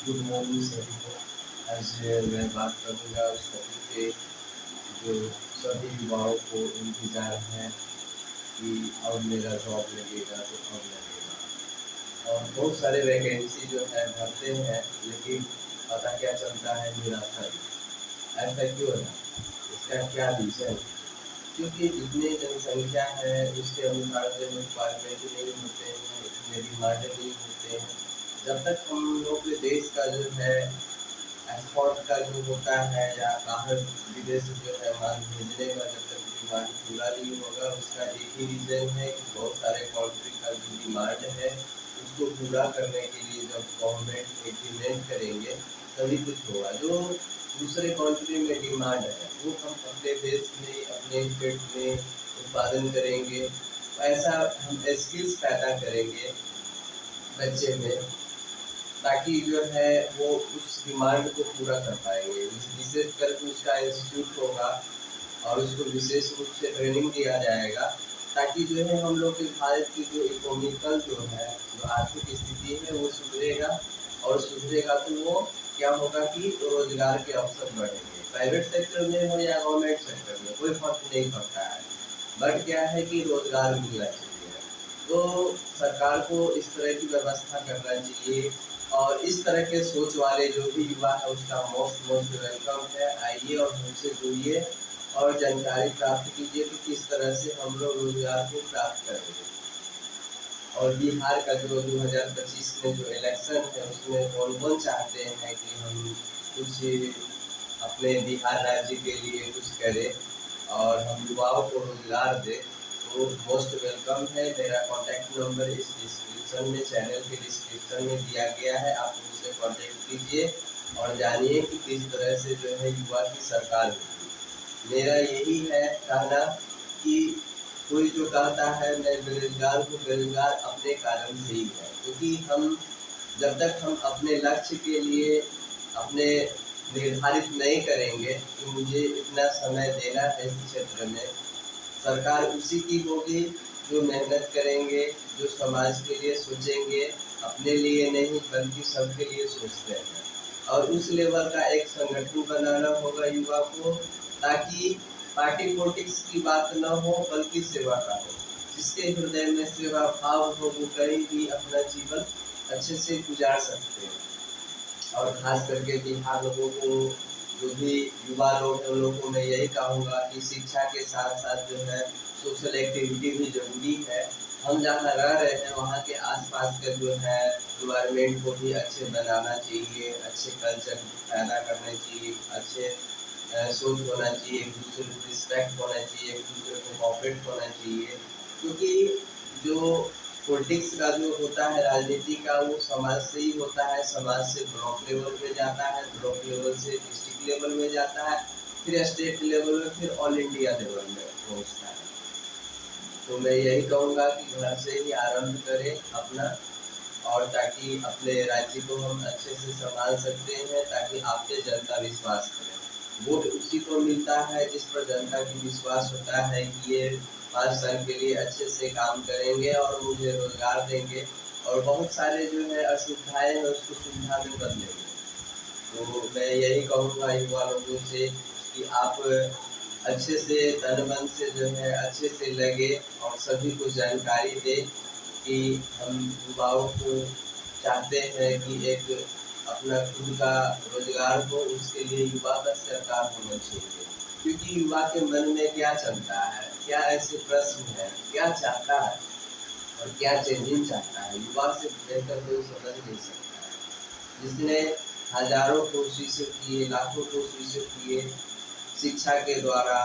Good morning सभी को। आज मैं बात करूँगा उस टॉपिक पे जो सभी युवाओं को इंतज़ार है कि अब मेरा जॉब लगेगा तो कब लगेगा। और बहुत सारे वैकेंसी जो है भरते हैं, लेकिन पता क्या चलता है, निराशा ही। ऐसा क्यों है? इसका क्या रीज़न? क्योंकि जितनी जनसंख्या है उसके अनुसार जो रिक्वायरमेंट नहीं होते हैं, इतने डिमांड नहीं होते हैं। जब तक हम लोग के देश का जो है एक्सपोर्ट का जो होता है या बाहर विदेश जो है माल भेजने का जब तक डिमांड पूरा नहीं होगा, उसका एक ही रीज़न है कि बहुत सारे कंट्री का जो डिमांड है उसको पूरा करने के लिए जब गवर्नमेंट एग्रीमेंट करेंगे तभी कुछ होगा। जो दूसरे कंट्री में डिमांड है वो हम अपने देश में अपने स्टेट में उत्पादन करेंगे। ऐसा हम स्किल्स पैदा करेंगे बच्चे में, ताकि जो है वो उस डिमांड को पूरा कर पाएंगे। विशेष करके उसका इंस्टीट्यूट होगा और उसको विशेष रूप से ट्रेनिंग दिया जाएगा, ताकि जो है हम लोग के भारत की जो इकोनॉमिकल जो है जो आर्थिक स्थिति है वो सुधरेगा। और सुधरेगा तो वो क्या होगा कि रोजगार के अवसर बढ़ेंगे, प्राइवेट सेक्टर में हो या गवर्नमेंट सेक्टर में, कोई फर्क नहीं पड़ता है। बट क्या है कि रोजगार मिलना चाहिए। तो सरकार को इस तरह की व्यवस्था करना चाहिए। और इस तरह के सोच वाले जो भी युवा है उसका मोस्ट मोस्ट वेलकम है। आइए और हमसे जुड़िए और जानकारी प्राप्त कीजिए कि किस तरह से हम लोग रोजगार को प्राप्त करेंगे। और बिहार का जो 2025 में जो इलेक्शन है उसमें कौन कौन चाहते हैं कि हम कुछ अपने बिहार राज्य के लिए कुछ करें और हम युवाओं को रोजगार दें, तो मोस्ट वेलकम है। मेरा कॉन्टैक्ट नंबर इस डिस्क्रिप्शन में, चैनल के डिस्क्रिप्शन में दिया गया है। आप मुझसे कॉन्टैक्ट कीजिए और जानिए कि किस तरह से जो है युवा की सरकार होगी। मेरा यही है कहना कि कोई जो कहता है मैं बेरोजगार हूँ, बेरोजगार अपने कारण से ही है। क्योंकि हम जब तक हम अपने लक्ष्य के लिए अपने निर्धारित नहीं करेंगे कि मुझे इतना समय देना है इस क्षेत्र में, सरकार उसी की होगी जो मेहनत करेंगे, जो समाज के लिए सोचेंगे, अपने लिए नहीं बल्कि सबके लिए सोचते हैं। और उस लेवल का एक संगठन बनाना होगा युवा को, ताकि पार्टी पॉलिटिक्स की बात न हो बल्कि सेवा का हो। जिसके हृदय में सेवा भाव हो वो कहीं भी अपना जीवन अच्छे से गुजार सकते हैं। और खास करके बिहार लोगों को, जो भी युवा लोग हैं उन लोगों को मैं यही कहूँगा कि शिक्षा के साथ साथ जो है सोशल एक्टिविटी भी जरूरी है। हम जहाँ रह रहे हैं वहाँ के आसपास का जो है इन्वायरमेंट को भी अच्छे बनाना चाहिए, अच्छे कल्चर पैदा करने चाहिए, अच्छे सोच होना चाहिए, एक दूसरे को रिस्पेक्ट होना चाहिए, एक दूसरे को कोऑपरेट होना चाहिए। क्योंकि जो पॉलिटिक्स का जो होता है, राजनीति का, वो समाज से ही होता है। समाज से ब्लॉक लेवल में जाता है, ब्लॉक लेवल से डिस्ट्रिक्ट लेवल में जाता है, फिर स्टेट लेवल में, फिर ऑल इंडिया लेवल में पहुंचता है। तो मैं यही कहूँगा कि घर से ही आरंभ करें अपना, और ताकि अपने राज्य को हम अच्छे से संभाल सकते हैं, ताकि आप पे जनता विश्वास करे। वोट उसी को मिलता है जिस पर जनता की विश्वास होता है कि ये 5 साल के लिए अच्छे से काम करेंगे और मुझे रोजगार देंगे और बहुत सारे जो है असुविधाएं हैं उसको सुविधा में बदलेंगे। तो मैं यही कहूँगा युवा लोगों से कि आप अच्छे से तन मन से जो है अच्छे से लगे और सभी को जानकारी दें कि हम युवाओं को चाहते हैं कि एक अपना खुद का रोजगार हो, उसके लिए युवा का सरकार होना चाहिए। क्योंकि युवा के मन में क्या चलता है, क्या ऐसे प्रश्न है, क्या चाहता है और क्या चेंजिंग चाहता है, युवा से बेहतर कोई समझ नहीं सकता है। जिसने हजारों कोशिशें की, लाखों कोशिशें किए शिक्षा के द्वारा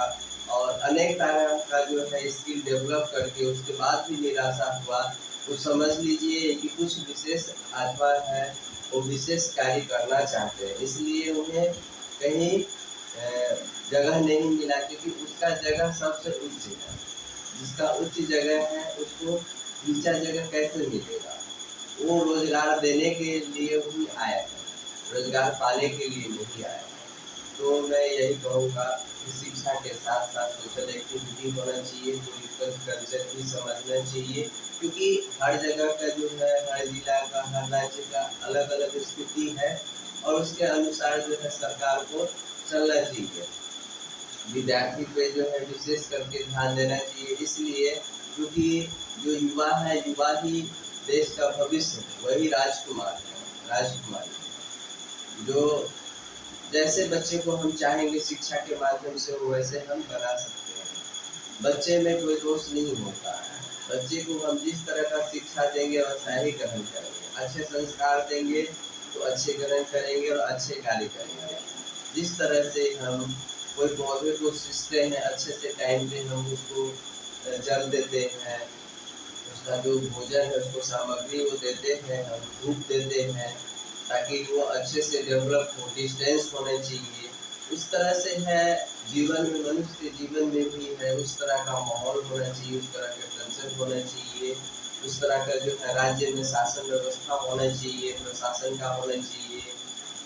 और अनेक तरह का जो है स्किल डेवलप करके उसके बाद भी निराशा हुआ, तो समझ लीजिए कि कुछ विशेष आत्मा है वो विशेष कार्य करना चाहते हैं, इसलिए उन्हें कहीं जगह नहीं मिला। क्योंकि उसका जगह सबसे उच्च है, जिसका उच्च जगह है उसको नीचा जगह कैसे मिलेगा। वो रोजगार देने के लिए ही आया है, रोजगार पाने के लिए नहीं आया है। तो मैं यही कहूँगा कि शिक्षा के साथ साथ सोशल एक्टिविटी होना चाहिए, पॉलिटिकल कल्चर भी समझना चाहिए, क्योंकि हर जगह का जो है, हर जिला का, हर राज्य का अलग अलग स्थिति है और उसके अनुसार जो है सरकार को चलना चाहिए। विद्यार्थी पे जो है विशेष करके ध्यान देना चाहिए, इसलिए क्योंकि जो युवा है, युवा ही देश का भविष्य है, वही राजकुमार है, राजकुमारी। जो जैसे बच्चे को हम चाहेंगे शिक्षा के माध्यम से वो वैसे हम बना सकते हैं। बच्चे में कोई दोष नहीं होता है। बच्चे को हम जिस तरह का शिक्षा देंगे वैसा ही ग्रहण करेंगे। अच्छे संस्कार देंगे तो अच्छे ग्रहण करेंगे और अच्छे कार्य करेंगे। जिस तरह से हम कोई पौधे को सींचते हैं, अच्छे से टाइम पे हम उसको जल देते हैं, उसका जो भोजन है उसको सामग्री वो देते हैं, हम धूप देते हैं ताकि वो अच्छे से डेवलप हो, डिस्टेंस होने चाहिए। उस तरह से है जीवन में, मनुष्य के जीवन में भी है उस तरह का माहौल होना चाहिए, उस तरह का कल्चर होना चाहिए, उस तरह का जो है राज्य में शासन व्यवस्था होना चाहिए, प्रशासन का होना चाहिए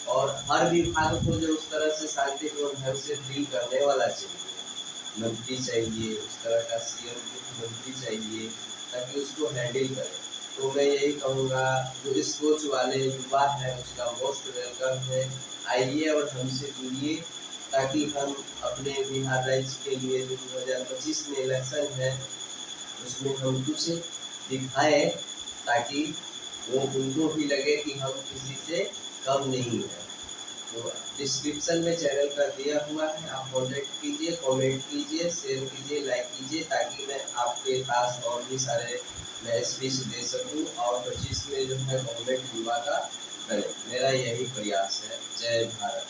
और हर विभाग को जो उस तरह से शांतिपूर्ण ढंग से डील करने वाला चाहिए, मंत्री चाहिए, उस तरह का सीएम मंत्री चाहिए ताकि उसको हैंडल करे। तो मैं यही कहूँगा जो इस सोच वाले युवा है उसका मोस्ट वेलकम है, आइए और हमसे जुड़िए ताकि हम अपने बिहार राज्य के लिए जो 2025 में इलेक्शन है उसमें हम कुछ दिखाएं ताकि वो उनको भी लगे कि हम किसी से कम नहीं है। तो डिस्क्रिप्शन में चैनल का दिया हुआ है, आप कॉन्टेक्ट कीजिए, कमेंट कीजिए, शेयर कीजिए, लाइक कीजिए ताकि मैं आपके पास और भी सारे मैं स्पीच दे सकूं और 25 में जो है गवर्नमेंट युवा का करें। मेरा यही प्रयास है। जय भारत।